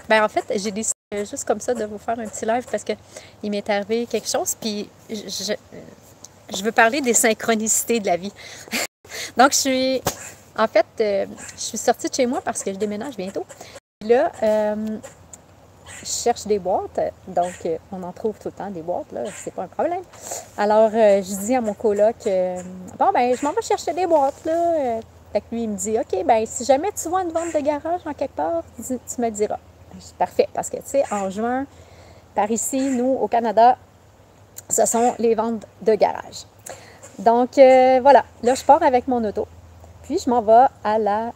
Ben en fait, j'ai décidé juste comme ça de vous faire un petit live parce que il m'est arrivé quelque chose, puis je veux parler des synchronicités de la vie. Donc, je suis sortie de chez moi parce que je déménage bientôt. Puis là, je cherche des boîtes, donc on en trouve tout le temps des boîtes, là, c'est pas un problème. Alors, je dis à mon coloc, bon, ben, je m'en vais chercher des boîtes, là. Fait que lui, il me dit, OK, ben, si jamais tu vois une vente de garage en quelque part, tu me diras. Je dis, parfait, parce que, tu sais, en juin, par ici, nous, au Canada, ce sont les ventes de garage. Donc, voilà, là, je pars avec mon auto, puis je m'en vais à la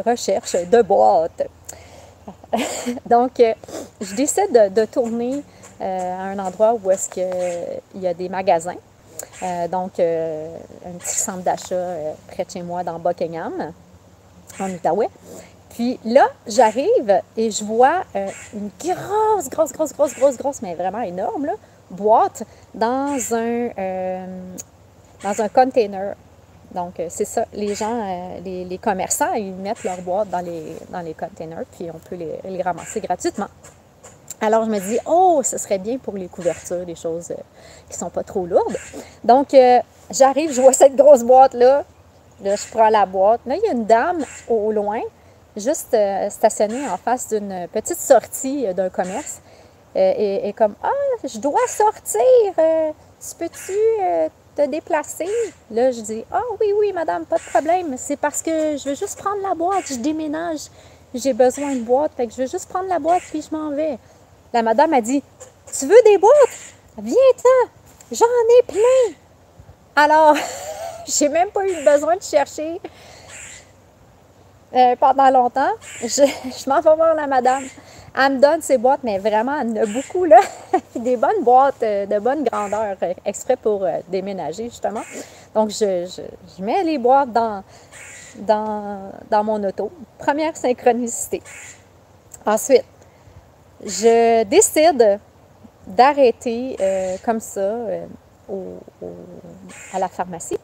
recherche de boîtes. Donc, je décide de tourner à un endroit où est-ce qu'il y a des magasins. Donc, un petit centre d'achat près de chez moi dans Buckingham, en Outaouais. Puis là, j'arrive et je vois une grosse, mais vraiment énorme, là, boîte dans un container. Donc, c'est ça. Les gens, les commerçants, ils mettent leurs boîtes dans les containers, puis on peut les ramasser gratuitement. Alors, je me dis, oh, ce serait bien pour les couvertures, des choses qui ne sont pas trop lourdes. Donc, j'arrive, je vois cette grosse boîte-là. Là, je prends la boîte. Là, il y a une dame au loin, juste stationnée en face d'une petite sortie d'un commerce. Et comme, ah, je dois sortir. Tu peux-tu te déplacer? Là, je dis, ah oui, madame, pas de problème. C'est parce que je veux juste prendre la boîte. Je déménage. J'ai besoin de boîte. Fait que je veux juste prendre la boîte puis je m'en vais. La madame a dit, tu veux des boîtes? Viens-t'en, j'en ai plein. Alors, j'ai même pas eu besoin de chercher pendant longtemps. Je m'en vais voir la madame. Elle me donne ses boîtes, mais vraiment, elle en a beaucoup, là. Des bonnes boîtes de bonne grandeur, exprès pour déménager, justement. Donc, je mets les boîtes dans mon auto. Première synchronicité. Ensuite, je décide d'arrêter comme ça à la pharmacie.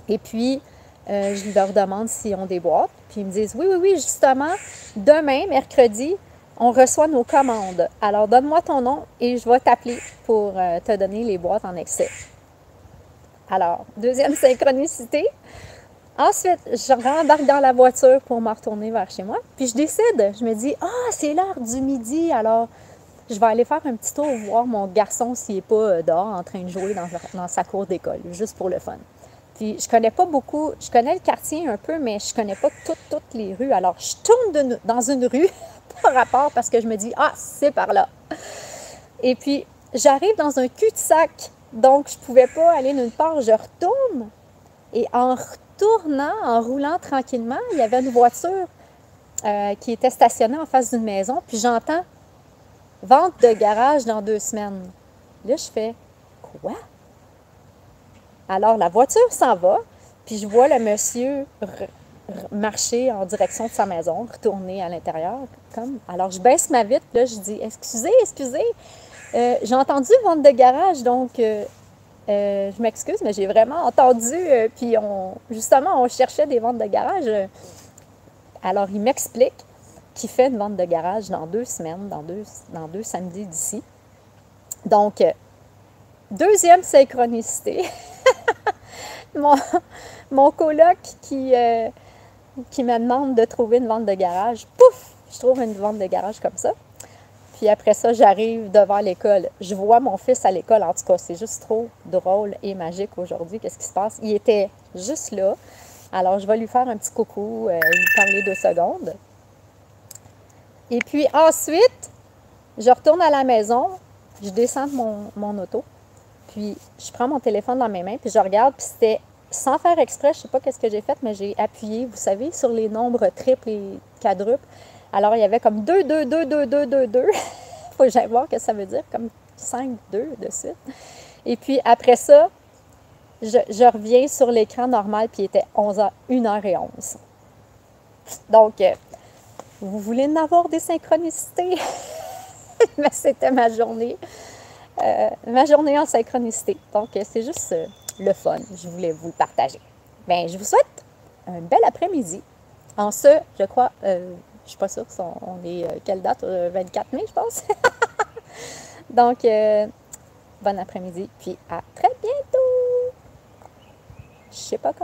Et puis, je leur demande s'ils ont des boîtes. Puis ils me disent, oui, justement, demain, mercredi, on reçoit nos commandes. Alors, donne-moi ton nom et je vais t'appeler pour te donner les boîtes en excès. Alors, deuxième synchronicité. Ensuite, je rembarque dans la voiture pour me retourner vers chez moi. Puis je décide, je me dis, c'est l'heure du midi, alors je vais aller faire un petit tour voir mon garçon s'il n'est pas dehors en train de jouer dans sa cour d'école, juste pour le fun. Puis je connais pas beaucoup, je connais le quartier un peu, mais je connais pas toutes les rues. Alors je tourne dans une rue par rapport parce que je me dis, c'est par là. Et puis j'arrive dans un cul-de-sac, donc je pouvais pas aller nulle part. Je retourne et en retournant, en roulant tranquillement, il y avait une voiture qui était stationnée en face d'une maison. Puis j'entends vente de garage dans 2 semaines. Là, je fais quoi? Alors, la voiture s'en va, puis je vois le monsieur marcher en direction de sa maison, retourner à l'intérieur. Alors, je baisse ma vitre, là, je dis, excusez, j'ai entendu vente de garage, donc je m'excuse, mais j'ai vraiment entendu, puis justement, on cherchait des ventes de garage. Alors, il m'explique qu'il fait une vente de garage dans 2 semaines, dans deux samedis d'ici. Donc, deuxième synchronicité. mon coloc qui me demande de trouver une vente de garage. Pouf! Je trouve une vente de garage comme ça. Puis après ça, j'arrive devant l'école. Je vois mon fils à l'école. En tout cas, c'est juste trop drôle et magique aujourd'hui. Qu'est-ce qui se passe? Il était juste là. Alors, je vais lui faire un petit coucou, lui parler 2 secondes. Et puis ensuite, je retourne à la maison. Je descends de mon auto. Puis, je prends mon téléphone dans mes mains, puis je regarde, puis c'était, sans faire exprès, je ne sais pas qu'est-ce que j'ai fait, mais j'ai appuyé, vous savez, sur les nombres triples et quadruples. Alors, il y avait comme 2, 2, 2, 2, 2, 2, 2. Il faut que j'aille voir ce que ça veut dire, comme 5, 2 de suite. Et puis, après ça, je reviens sur l'écran normal, puis il était 1h11. Donc, vous voulez en avoir des synchronicités? Mais c'était ma journée. Ma journée en synchronicité. Donc, c'est juste le fun. Je voulais vous le partager. Bien, je vous souhaite un bel après-midi. En ce, je crois, Je suis pas sûre qu'on est, quelle date? 24 mai, je pense. Donc, bon après-midi, puis à très bientôt! Je sais pas comment.